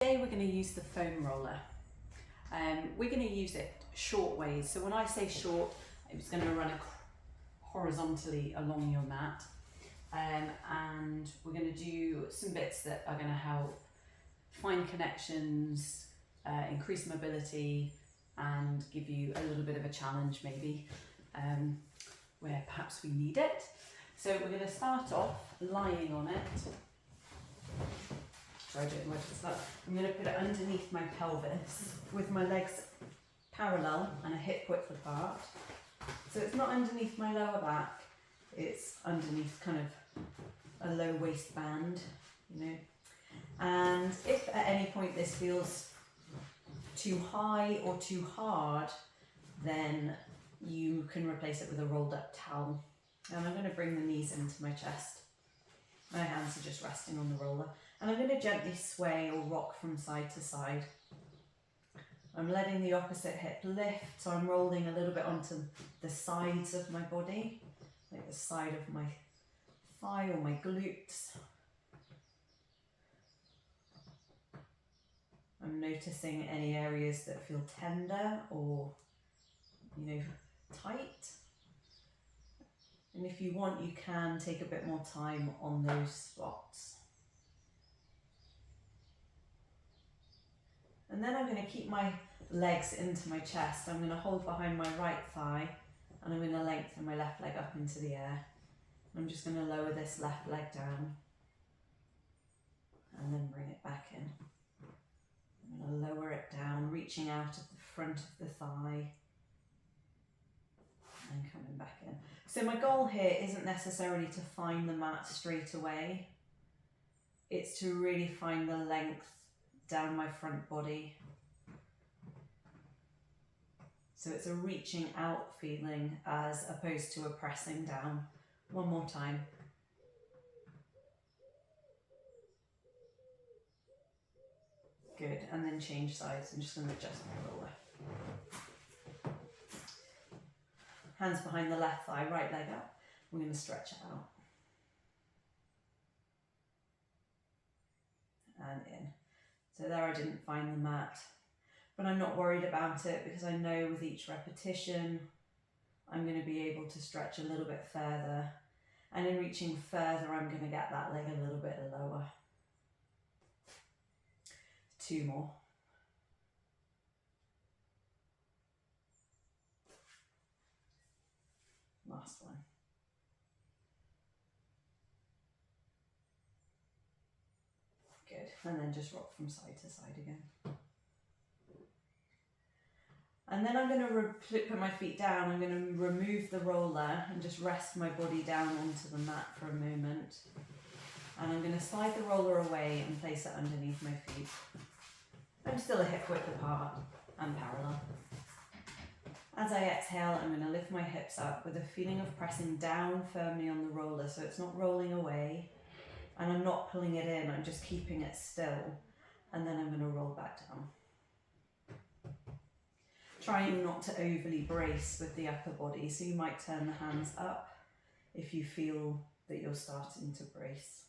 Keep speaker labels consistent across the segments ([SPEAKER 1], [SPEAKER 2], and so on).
[SPEAKER 1] Today we're going to use the foam roller. We're going to use it short ways. So when I say short, it's going to run horizontally along your mat. And we're going to do some bits that are going to help find connections, increase mobility, and give you a little bit of a challenge maybe, where perhaps we need it. So we're going to start off lying on it. Sorry, I don't know where to start. I'm going to put it underneath my pelvis with my legs parallel and a hip width apart. So it's not underneath my lower back, it's underneath kind of a low waistband, you know. And if at any point this feels too high or too hard, then you can replace it with a rolled up towel. And I'm going to bring the knees into my chest. My hands are just resting on the roller. And I'm going to gently sway or rock from side to side. I'm letting the opposite hip lift, so I'm rolling a little bit onto the sides of my body, like the side of my thigh or my glutes. I'm noticing any areas that feel tender or, you know, tight. And if you want, you can take a bit more time on those spots. And then I'm going to keep my legs into my chest. I'm going to hold behind my right thigh and I'm going to lengthen my left leg up into the air. I'm just going to lower this left leg down and then bring it back in. I'm going to lower it down, reaching out at the front of the thigh and coming back in. So my goal here isn't necessarily to find the mat straight away. It's to really find the length down my front body. So it's a reaching out feeling as opposed to a pressing down. One more time. Good, and then change sides. I'm just going to adjust my roller. Hands behind the left thigh, right leg up. We're going to stretch it out. And in. So there I didn't find the mat, but I'm not worried about it because I know with each repetition I'm going to be able to stretch a little bit further, and in reaching further I'm going to get that leg a little bit lower. 2 more. Last one. Good, and then just rock from side to side again. And then I'm going to put my feet down. I'm going to remove the roller and just rest my body down onto the mat for a moment. And I'm going to slide the roller away and place it underneath my feet. I'm still a hip width apart and parallel. As I exhale, I'm going to lift my hips up with a feeling of pressing down firmly on the roller, so it's not rolling away. And I'm not pulling it in, I'm just keeping it still. And then I'm going to roll back down. Trying not to overly brace with the upper body, so you might turn the hands up if you feel that you're starting to brace.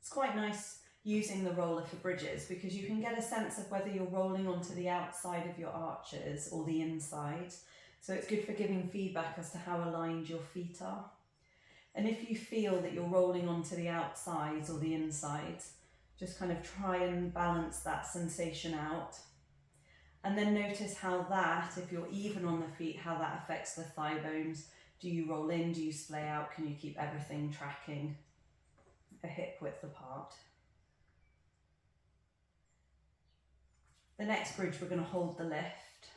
[SPEAKER 1] It's quite nice using the roller for bridges because you can get a sense of whether you're rolling onto the outside of your arches or the inside. So it's good for giving feedback as to how aligned your feet are. And if you feel that you're rolling onto the outsides or the insides, just kind of try and balance that sensation out. And then notice how that, if you're even on the feet, how that affects the thigh bones. Do you roll in? Do you splay out? Can you keep everything tracking a hip width apart? The next bridge, we're going to hold the lift.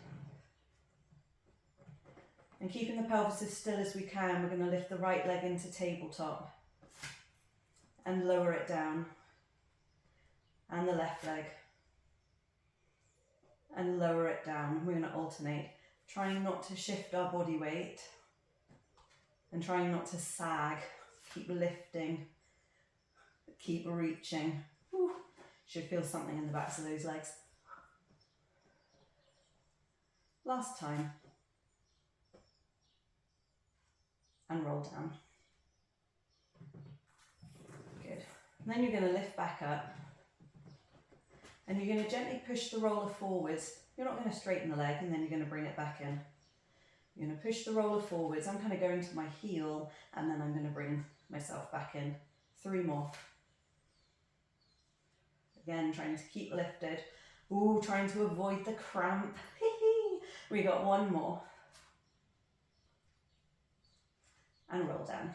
[SPEAKER 1] And keeping the pelvis as still as we can, we're going to lift the right leg into tabletop and lower it down. And the left leg. And lower it down. We're going to alternate, trying not to shift our body weight and trying not to sag. Keep lifting, keep reaching. Whew. Should feel something in the backs of those legs. Last time. and roll down. Good. And then you're going to lift back up and you're going to gently push the roller forwards. You're not going to straighten the leg and then you're going to bring it back in. You're going to push the roller forwards. I'm kind of going to my heel and then I'm going to bring myself back in. 3 more. Again, trying to keep lifted. Ooh, trying to avoid the cramp. We got 1 more. And roll down.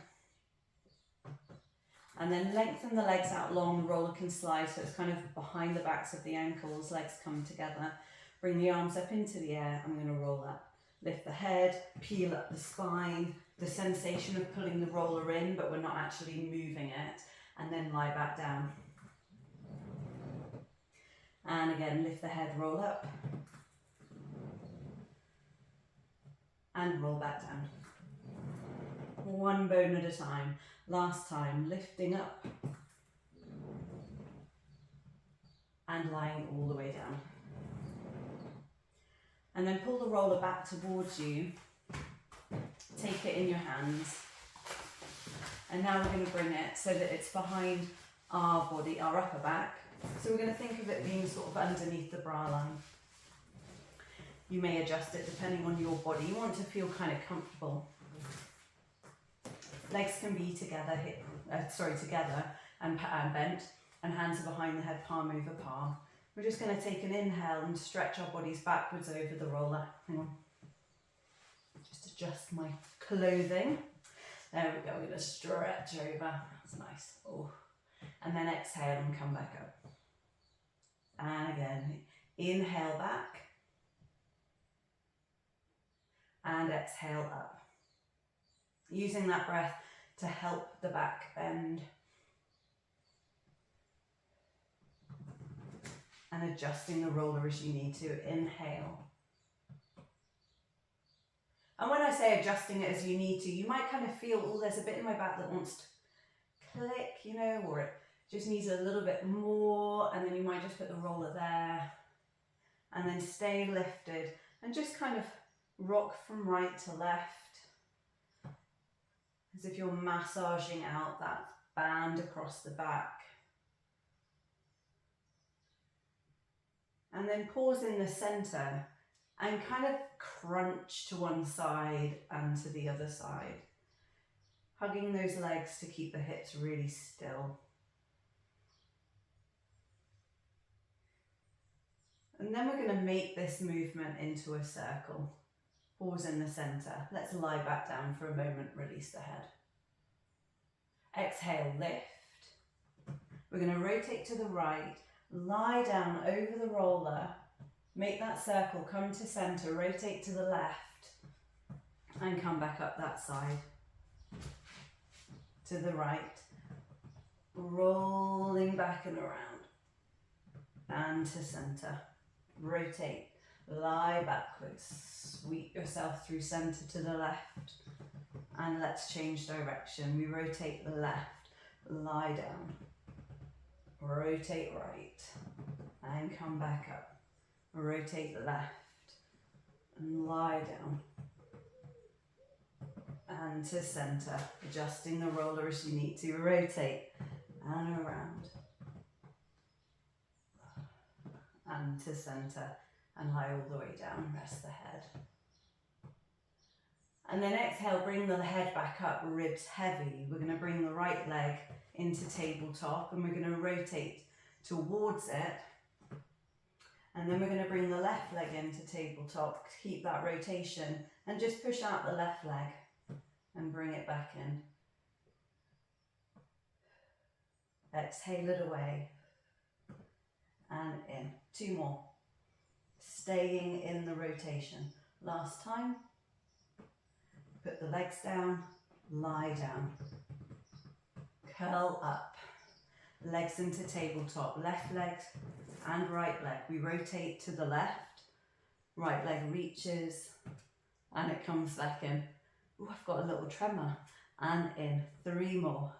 [SPEAKER 1] And then lengthen the legs out long, the roller can slide so it's kind of behind the backs of the ankles, legs come together. Bring the arms up into the air, I'm going to roll up. Lift the head, peel up the spine, the sensation of pulling the roller in but we're not actually moving it, and then lie back down. And again, lift the head, roll up. And roll back down. 1 bone at a time. Last time, lifting up and lying all the way down. And then pull the roller back towards you. Take it in your hands. And now we're going to bring it so that it's behind our body, our upper back. So we're going to think of it being sort of underneath the bra line. You may adjust it depending on your body. You want to feel kind of comfortable. Legs can be together, together and bent, and hands are behind the head, palm over palm. We're just going to take an inhale and stretch our bodies backwards over the roller. Hang on. Just adjust my clothing. There we go. We're going to stretch over. That's nice. Oh. And then exhale and come back up. And again, inhale back. And exhale up. Using that breath to help the back bend. And adjusting the roller as you need to. Inhale. And when I say adjusting it as you need to, you might kind of feel, oh, there's a bit in my back that wants to click, you know, or it just needs a little bit more, and then you might just put the roller there. And then stay lifted and just kind of rock from right to left. As if you're massaging out that band across the back. And then pause in the center and kind of crunch to one side and to the other side. Hugging those legs to keep the hips really still. And then we're going to make this movement into a circle. Pause in the center. Let's lie back down for a moment, release the head. Exhale, lift. We're going to rotate to the right, lie down over the roller, make that circle, come to center, rotate to the left, and come back up that side. To the right, rolling back and around, and to center. Rotate, lie backwards, sweep yourself through center to the left, and let's change direction. We rotate left, lie down, rotate right, and come back up. Rotate left, and lie down, and to center, adjusting the roller as you need to. Rotate, and around, and to center, and lie all the way down, rest the head. And then exhale, bring the head back up, ribs heavy. We're going to bring the right leg into tabletop and we're going to rotate towards it. And then we're going to bring the left leg into tabletop, keep that rotation and just push out the left leg and bring it back in. Exhale it away and in. 2 more. Staying in the rotation. Last time. Put the legs down, lie down, curl up, legs into tabletop, left leg and right leg. We rotate to the left, right leg reaches and it comes back in. Ooh, I've got a little tremor. And in. 3 more.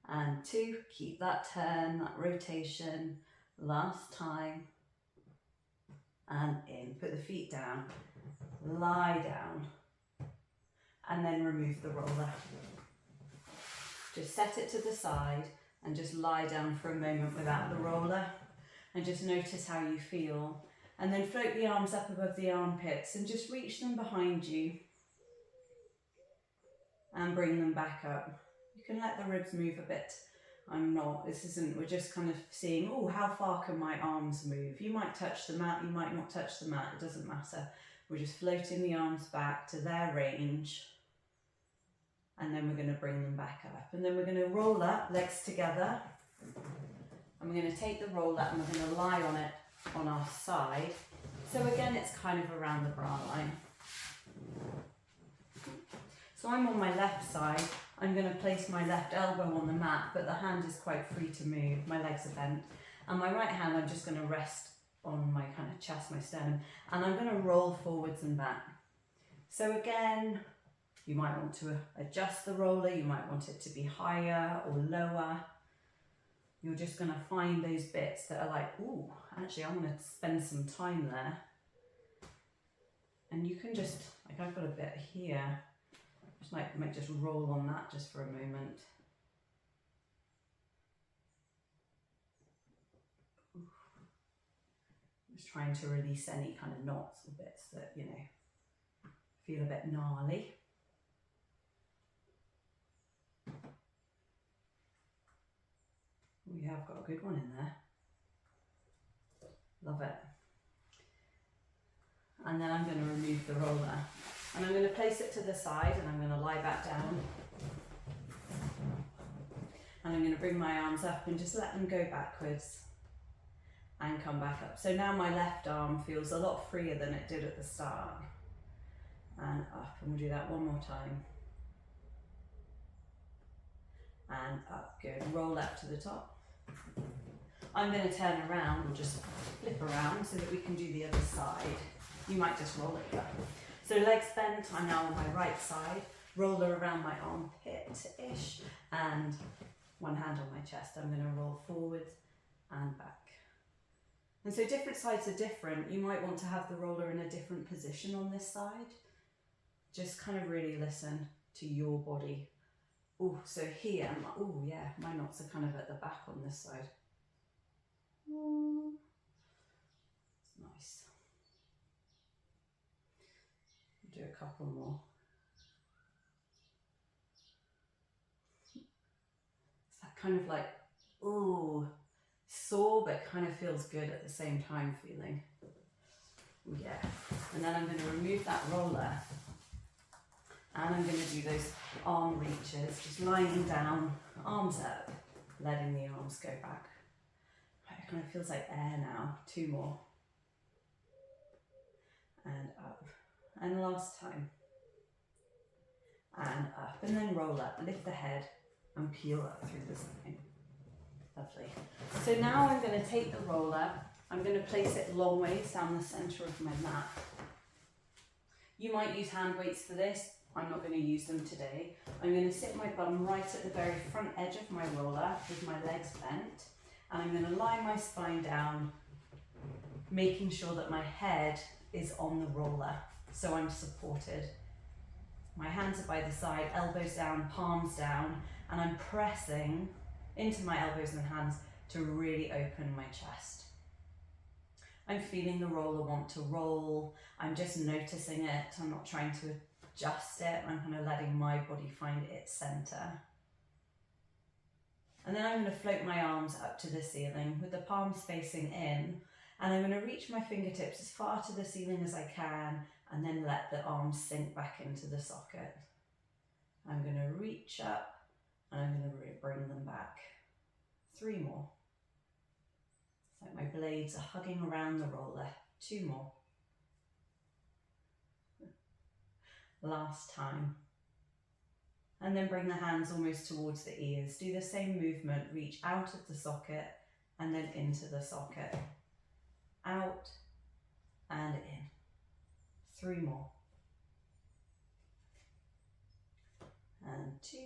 [SPEAKER 1] And 2, keep that turn, that rotation. Last time. And in. Put the feet down. Lie down and then remove the roller. Just set it to the side and just lie down for a moment without the roller and just notice how you feel. And then float the arms up above the armpits and just reach them behind you and bring them back up. You can let the ribs move a bit. We're just kind of seeing, oh, how far can my arms move? You might touch the mat, you might not touch the mat, it doesn't matter. We're just floating the arms back to their range. And then we're going to bring them back up. And then we're going to roll up, legs together. And we're going to take the roller and we're going to lie on it on our side. So again, it's kind of around the bra line. So I'm on my left side. I'm going to place my left elbow on the mat, but the hand is quite free to move. My legs are bent. And my right hand, I'm just going to rest on my kind of chest, my sternum. And I'm going to roll forwards and back. So again, you might want to adjust the roller. You might want it to be higher or lower. You're just going to find those bits that are like, ooh, actually, I want to spend some time there. And you can just, like I've got a bit here. Might just roll on that just for a moment. Just trying to release any kind of knots or bits that, you know, feel a bit gnarly. We have got a good one in there. Love it. And then I'm going to remove the roller. And I'm going to place it to the side and I'm going to lie back down. And I'm going to bring my arms up and just let them go backwards and come back up. So now my left arm feels a lot freer than it did at the start. And up, and we'll do that one more time. And up, good. Roll up to the top. I'm going to turn around, we'll just flip around so that we can do the other side. You might just roll it back. So legs bent, I'm now on my right side, roller around my armpit-ish, and one hand on my chest. I'm going to roll forwards and back. And so different sides are different. You might want to have the roller in a different position on this side. Just kind of really listen to your body. Oh, so here, oh yeah, my knots are kind of at the back on this side. It's nice. Do a couple more. It's that kind of like, ooh, sore, but kind of feels good at the same time feeling. Yeah. And then I'm going to remove that roller. And I'm going to do those arm reaches, just lying down, arms up, letting the arms go back. It kind of feels like air now. 2 more. And up. And last time. And up. And then roll up, lift the head, and peel up through the spine. Lovely. So now I'm going to take the roller. I'm going to place it long ways down the centre of my mat. You might use hand weights for this. I'm not going to use them today. I'm going to sit my bum right at the very front edge of my roller with my legs bent. And I'm going to lie my spine down, making sure that my head is on the roller, so I'm supported. My hands are by the side, elbows down, palms down, and I'm pressing into my elbows and hands to really open my chest. I'm feeling the roller want to roll. I'm just noticing it. I'm not trying to adjust it. I'm kind of letting my body find its center. And then I'm going to float my arms up to the ceiling with the palms facing in, and I'm going to reach my fingertips as far to the ceiling as I can, and then let the arms sink back into the socket. I'm going to reach up, and I'm going to bring them back. 3 more. It's like my blades are hugging around the roller. 2 more. Last time. And then bring the hands almost towards the ears. Do the same movement, reach out of the socket and then into the socket. Out and in. 3 more. And 2.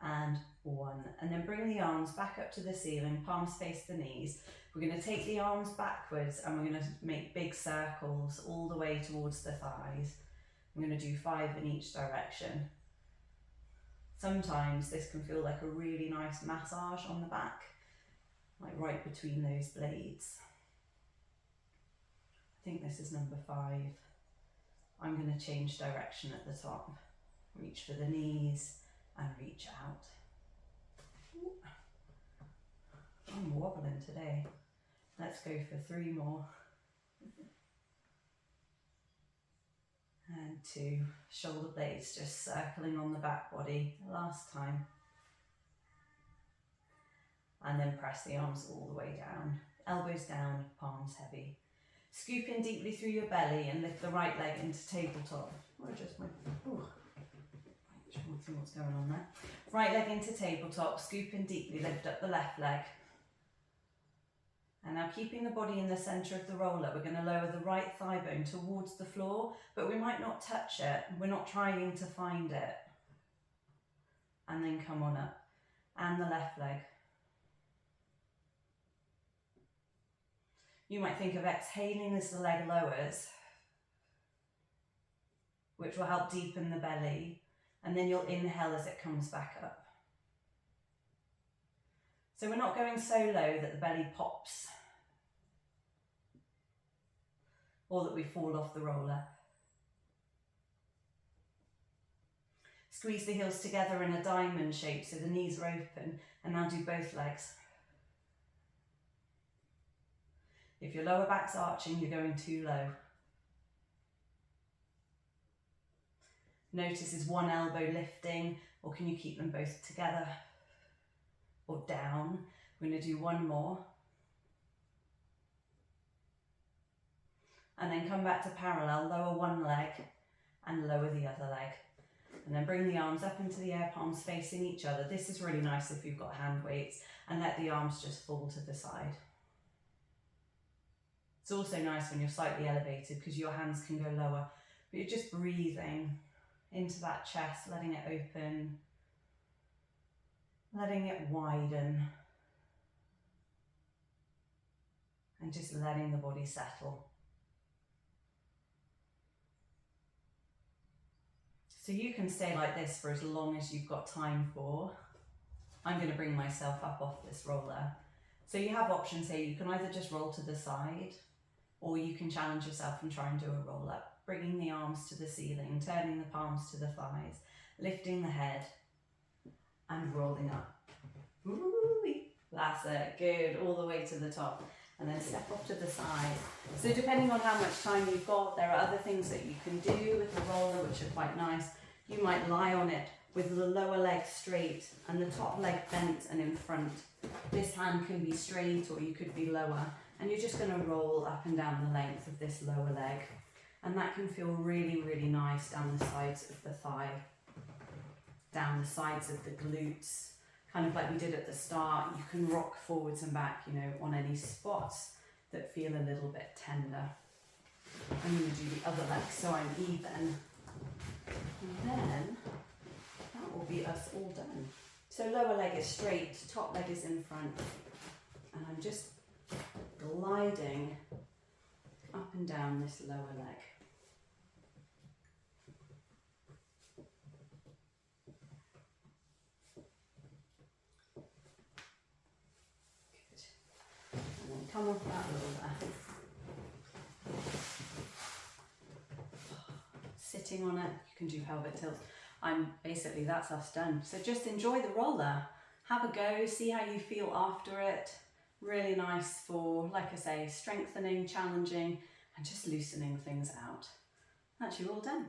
[SPEAKER 1] And 1. And then bring the arms back up to the ceiling, palms face the knees. We're going to take the arms backwards and we're going to make big circles all the way towards the thighs. I'm going to do 5 in each direction. Sometimes this can feel like a really nice massage on the back, like right between those blades. I think this is number 5. I'm going to change direction at the top. Reach for the knees and reach out. Ooh. I'm wobbling today. Let's go for 3 more. And 2. Shoulder blades just circling on the back body. Last time. And then press the arms all the way down. Elbows down, palms heavy. Scoop in deeply through your belly and lift the right leg into tabletop. Or just my, ooh. Just want to see what's going on there. Right leg into tabletop, scoop in deeply, lift up the left leg. And now keeping the body in the centre of the roller, we're going to lower the right thigh bone towards the floor, but we might not touch it. We're not trying to find it. And then come on up. And the left leg. You might think of exhaling as the leg lowers, which will help deepen the belly. And then you'll inhale as it comes back up. So we're not going so low that the belly pops or that we fall off the roller. Squeeze the heels together in a diamond shape so the knees are open, and now do both legs. If your lower back's arching, you're going too low. Notice, is one elbow lifting, or can you keep them both together or down? We're going to do 1 more. And then come back to parallel, lower one leg and lower the other leg. And then bring the arms up into the air, palms facing each other. This is really nice if you've got hand weights, and let the arms just fall to the side. It's also nice when you're slightly elevated because your hands can go lower, but you're just breathing into that chest, letting it open, letting it widen, and just letting the body settle. So you can stay like this for as long as you've got time for. I'm going to bring myself up off this roller. So you have options here. You can either just roll to the side, or you can challenge yourself and try and do a roll up. Bringing the arms to the ceiling, turning the palms to the thighs, lifting the head and rolling up. Ooh-wee. That's it, good, all the way to the top. And then step off to the side. So depending on how much time you've got, there are other things that you can do with the roller which are quite nice. You might lie on it with the lower leg straight and the top leg bent and in front. This hand can be straight or you could be lower. And you're just going to roll up and down the length of this lower leg. And that can feel really, really nice down the sides of the thigh, down the sides of the glutes, kind of like we did at the start. You can rock forwards and back, you know, on any spots that feel a little bit tender. I'm going to do the other leg so I'm even. And then that will be us all done. So lower leg is straight, top leg is in front. And I'm just gliding up and down this lower leg. Good. And then come off that roller. Sitting on it, you can do pelvic tilts. That's us done. So just enjoy the roller. Have a go, see how you feel after it. Really nice for, like I say, strengthening, challenging, and just loosening things out. That's you all done.